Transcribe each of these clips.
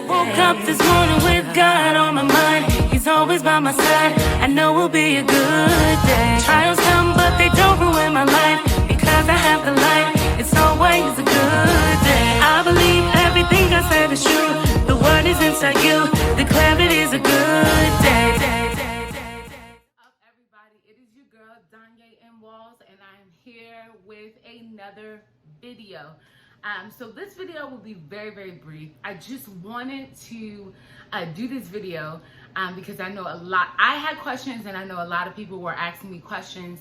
Woke up this morning with God on my mind. He's always by my side. I know it'll be a good day. Trials come, but they don't ruin my life. Because I have the light, it's always a good day. I believe everything I said is true. The word is inside you. Declare it is a good day. Up, everybody, it is your girl Danye M. Walls, and I'm here with another video. So this video will be very, very brief. I just wanted to do this video because I know I had questions, and I know a lot of people were asking me questions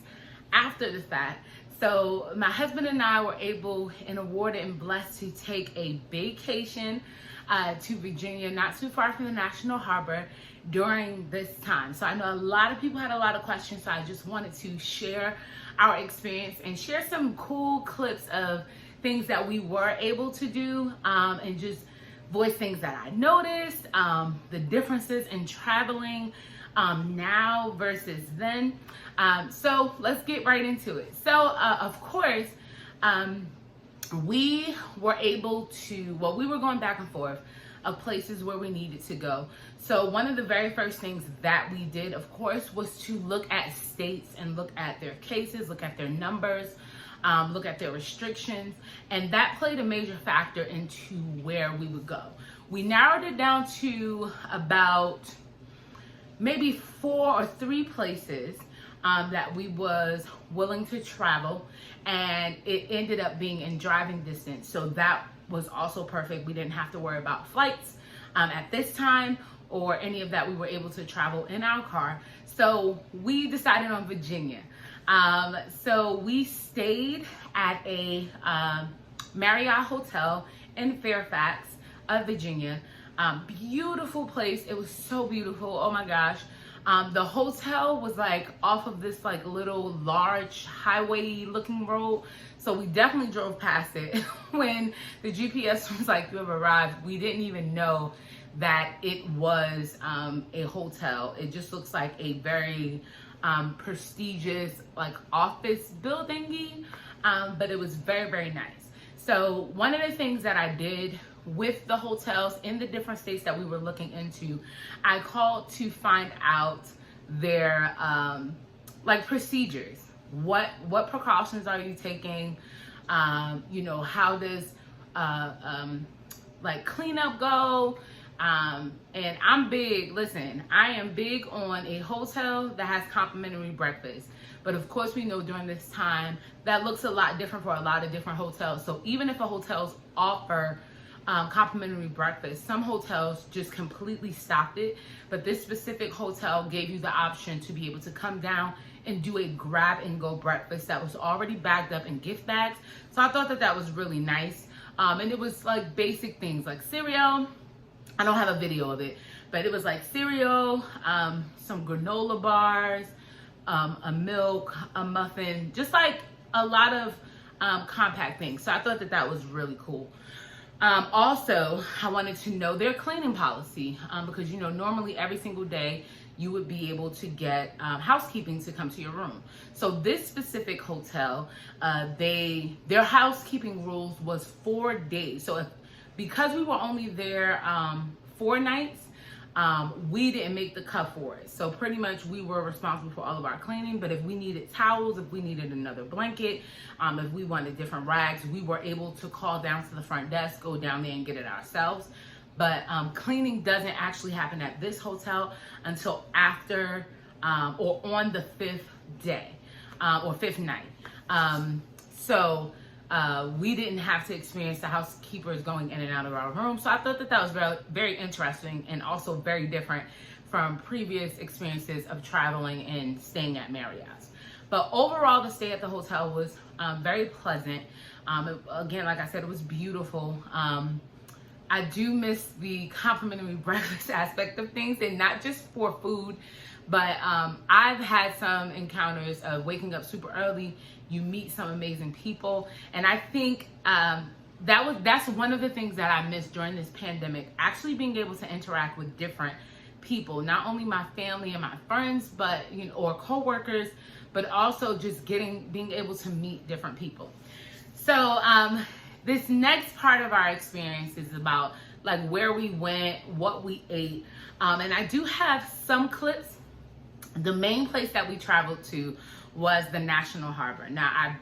after the fact. So my husband and I were able and awarded and blessed to take a vacation to Virginia, not too far from the National Harbor, during this time. So I know a lot of people had a lot of questions, so I just wanted to share our experience and share some cool clips of things that we were able to do, and just voice things that I noticed, the differences in traveling now versus then. So let's get right into it. So of course, we were able to, well, we were going back and forth of places where we needed to go. So one of the very first things that we did, of course, was to look at states and look at their cases, look at their numbers, look at their restrictions, and that played a major factor into where we would go. We narrowed it down to about maybe 4 or 3 places that we was willing to travel, and it ended up being in driving distance. So that was also perfect. We didn't have to worry about flights at this time or any of that. We were able to travel in our car. So we decided on Virginia. So we stayed at a Marriott hotel in Fairfax, Virginia. Beautiful place. It was so beautiful. Oh my gosh. The hotel was like off of this like little large highway looking road. So we definitely drove past it. When the GPS was like, you have arrived, we didn't even know that it was a hotel. It just looks like a very prestigious like office buildingy, but it was very, very nice. So one of the things that I did with the hotels in the different states that we were looking into, I called to find out their like procedures. What precautions are you taking? You know, how does like cleanup go? And I'm big, listen, I am big on a hotel that has complimentary breakfast. But of course, we know during this time that looks a lot different for a lot of different hotels. So even if a hotels offer complimentary breakfast, some hotels just completely stopped it. But this specific hotel gave you the option to be able to come down and do a grab and go breakfast that was already bagged up in gift bags. So I thought that that was really nice. And it was like basic things like cereal. I don't have a video of it, but it was like cereal, some granola bars, a milk, a muffin, just like a lot of compact things. So I thought that that was really cool. Also, I wanted to know their cleaning policy, because, you know, normally every single day you would be able to get housekeeping to come to your room. So this specific hotel, their housekeeping rules was 4 days. So because we were only there 4 nights, we didn't make the cut for it. So pretty much we were responsible for all of our cleaning. But if we needed towels, if we needed another blanket, if we wanted different rags, we were able to call down to the front desk, go down there and get it ourselves. But cleaning doesn't actually happen at this hotel until after or on the 5th day or 5th night. So we didn't have to experience the housekeepers going in and out of our room. So I thought that that was very, very interesting and also very different from previous experiences of traveling and staying at Marriott's. But overall, the stay at the hotel was very pleasant. Again, like I said, it was beautiful. I do miss the complimentary breakfast aspect of things, and not just for food, but I've had some encounters of waking up super early. You meet some amazing people, and I think that's one of the things that I missed during this pandemic, actually being able to interact with different people, not only my family and my friends, but or coworkers, but also just being able to meet different people. So this next part of our experience is about like where we went, what we ate, and I do have some clips. The main place that we traveled to was the National Harbor. Now I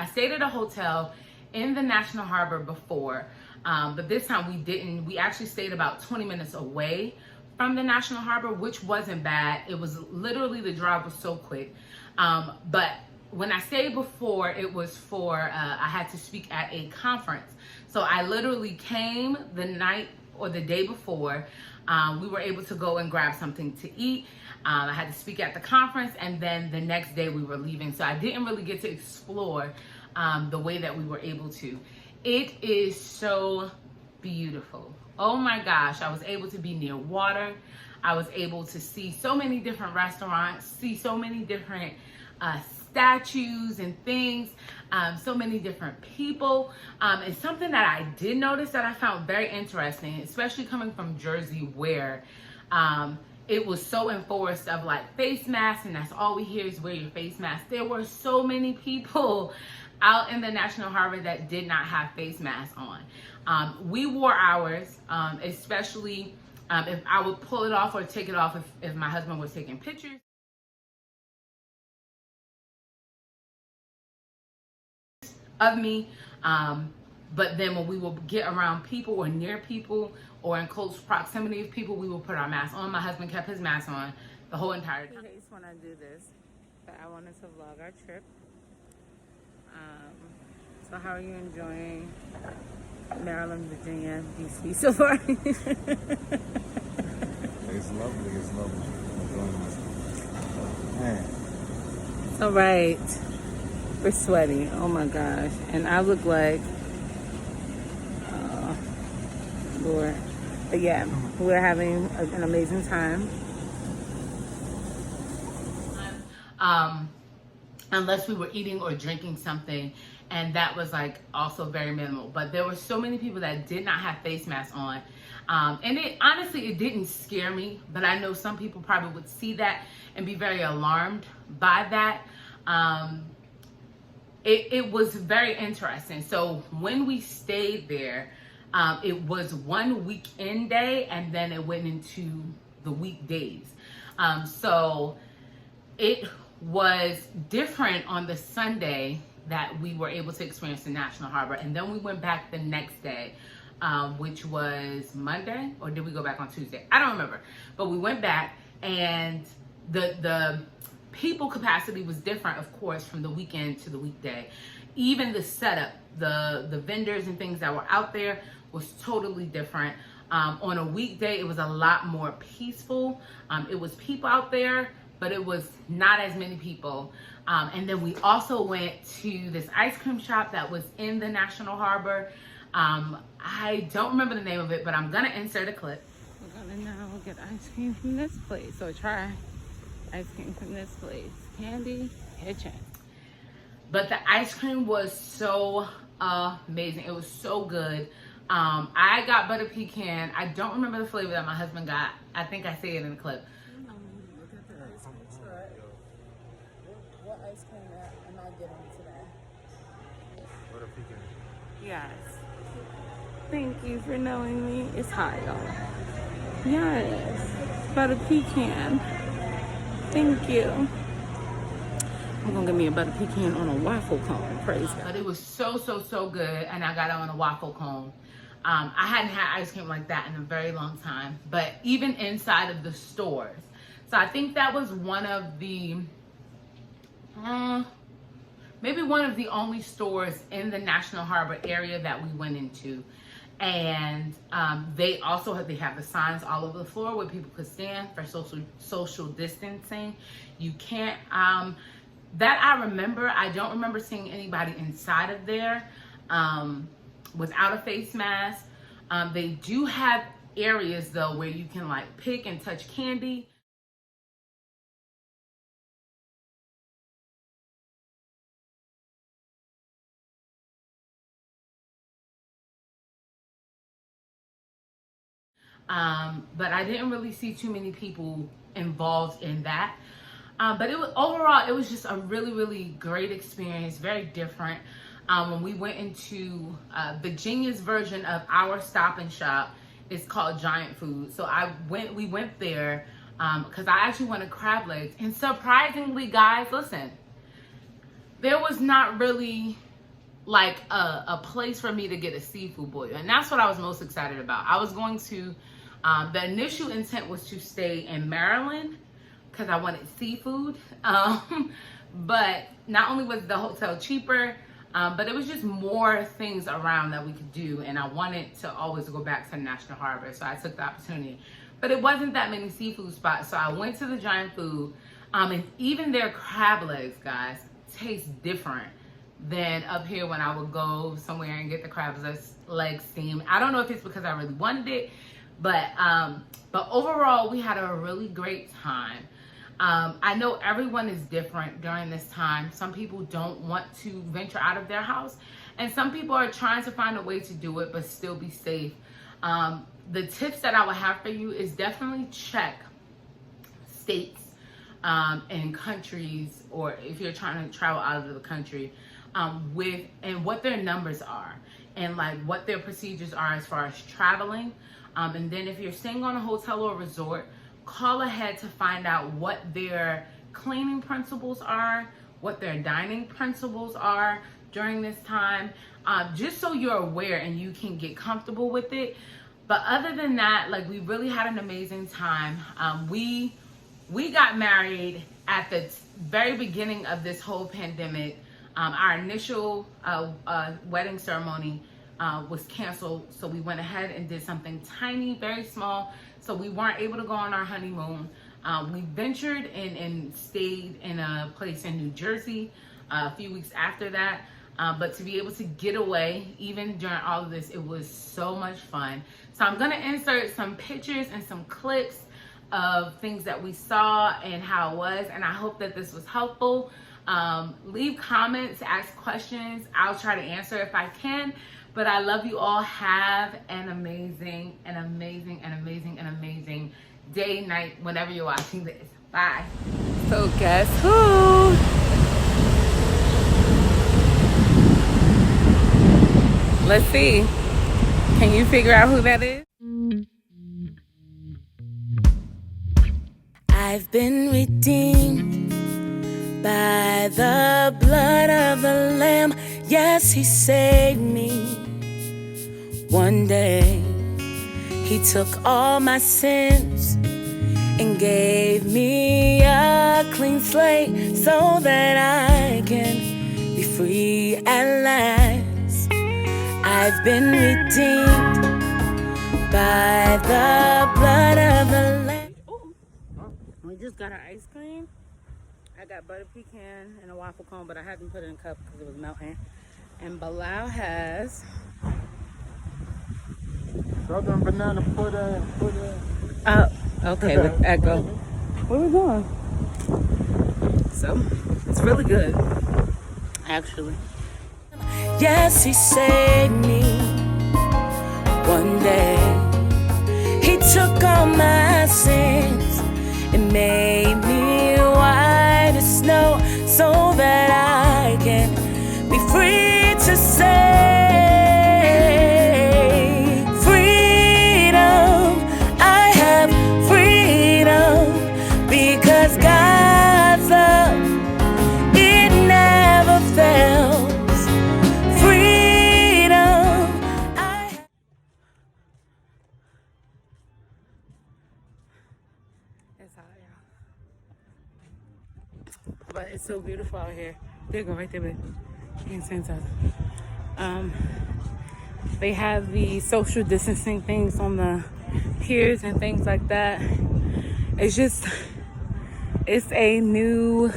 stayed at a hotel in the National Harbor before, but this time we didn't. We actually stayed about 20 minutes away from the National Harbor, which wasn't bad. It was literally, the drive was so quick. But when I stayed before, it was for, I had to speak at a conference. So I literally came the night or the day before. We were able to go and grab something to eat. I had to speak at the conference, and then the next day we were leaving. So I didn't really get to explore the way that we were able to. It is so beautiful. Oh my gosh, I was able to be near water. I was able to see so many different restaurants, see so many different statues and things, so many different people. And something that I did notice that I found very interesting, especially coming from Jersey, where it was so enforced of like face masks, and that's all we hear is wear your face mask. There were so many people out in the National Harbor that did not have face masks on. We wore ours, especially if I would pull it off or take it off if my husband was taking pictures. Of me, but then when we will get around people or near people or in close proximity of people, we will put our mask on. My husband kept his mask on the whole entire time. He hates when I do this, but I wanted to vlog our trip. So how are you enjoying Maryland, Virginia, DC so far? It's lovely, it's lovely. I'm enjoying myself. Man. All right. We're sweaty. Oh my gosh. And I look like, Lord. But yeah, we're having an amazing time. Unless we were eating or drinking something, and that was like also very minimal. But there were so many people that did not have face masks on. And it honestly, it didn't scare me, but I know some people probably would see that and be very alarmed by that. It was very interesting. So when we stayed there, it was one weekend day, and then it went into the weekdays. So it was different on the Sunday that we were able to experience the National Harbor. And then we went back the next day, which was Monday, or did we go back on Tuesday? I don't remember. But we went back, and the people capacity was different, of course, from the weekend to the weekday. Even the setup, the vendors and things that were out there was totally different. On a weekday, it was a lot more peaceful. It was people out there, but it was not as many people. And then we also went to this ice cream shop that was in the National Harbor. I don't remember the name of it, but I'm gonna insert a clip. We're gonna now get ice cream from this place, or try ice cream from this place, Baecation. But the ice cream was so amazing. It was so good. I got butter pecan. I don't remember the flavor that my husband got. I think I say it in the clip. Look at the ice cream chart. What ice cream am I getting today? Butter pecan. Yes. Thank you for knowing me. It's hot, y'all. Yes. Butter pecan. Thank you. I'm gonna give me a butter pecan on a waffle cone. Praise God. But it was so good, and I got it on a waffle cone. I hadn't had ice cream like that in a very long time, but even inside of the stores. So I think that was one of the, maybe one of the only stores in the National Harbor area that we went into. And they have the signs all over the floor where people could stand for social distancing. You can't, that I remember. I don't remember seeing anybody inside of there without a face mask. They do have areas though where you can like pick and touch candy. but I didn't really see too many people involved in that. But overall, it was just a really, really great experience, very different. When we went into Virginia's version of our Stop and Shop, it's called Giant Food. So we went there because I actually wanted crab legs. And surprisingly, guys, listen, there was not really like a place for me to get a seafood boil. And that's what I was most excited about. I was going to, the initial intent was to stay in Maryland because I wanted seafood. But not only was the hotel cheaper, but it was just more things around that we could do. And I wanted to always go back to National Harbor. So I took the opportunity. But it wasn't that many seafood spots. So I went to the Giant Food. And even their crab legs, guys, taste different than up here when I would go somewhere and get the crab legs steamed. I don't know if it's because I really wanted it, but overall we had a really great time. I know everyone is different during this time. Some people don't want to venture out of their house, and some people are trying to find a way to do it but still be safe. The tips that I would have for you is definitely check states and countries, or if you're trying to travel out of the country, with and what their numbers are and like what their procedures are as far as traveling. And then if you're staying on a hotel or resort, call ahead to find out what their cleaning principles are, what their dining principles are during this time, just so you're aware and you can get comfortable with it. But other than that, like, we really had an amazing time. We got married at the very beginning of this whole pandemic. Our initial wedding ceremony was canceled, so we went ahead and did something tiny, very small, so we weren't able to go on our honeymoon. We ventured and stayed in a place in New Jersey a few weeks after that, but to be able to get away, even during all of this, it was so much fun. So I'm gonna insert some pictures and some clips of things that we saw and how it was, and I hope that this was helpful. Leave comments, ask questions. I'll try to answer if I can. But I love you all. Have an amazing day, night, whenever you're watching this. Bye. So guess who? Let's see. Can you figure out who that is? I've been redeemed by the blood of the Lamb. Yes, he saved me. One day he took all my sins and gave me a clean slate so that I can be free at last. I've been redeemed by the blood of the Lamb. We just got our ice cream. I got butter pecan and a waffle cone, but I hadn't put it in a cup because it was melting. And Bilal has Southern banana pudding. oh, okay, with Echo. Where we going? So it's really good, actually. Yes, he saved me. One day he took all my sins and made me white as snow so that I can be free to say freedom. I have freedom because God's love, it never fails. Freedom. It's hot, y'all. But it's so beautiful out here. There you go, right there, babe. You can see they have the social distancing things on the piers and things like that. It's just, it's a new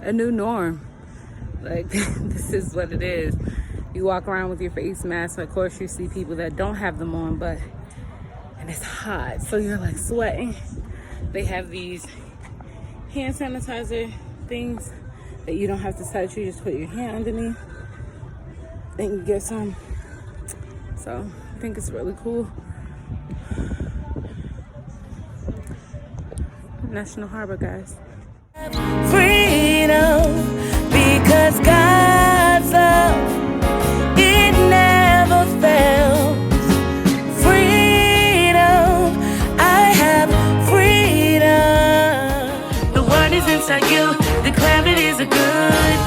norm. Like, this is what it is. You walk around with your face mask. Of course, you see people that don't have them on, and it's hot, so you're like sweating. They have these hand sanitizer things that you don't have to touch. You just put your hand underneath and you get some. So I think it's really cool. National Harbor, guys. Freedom, because God's love, it never fails. Freedom, I have freedom. The word is inside you, declare it is a good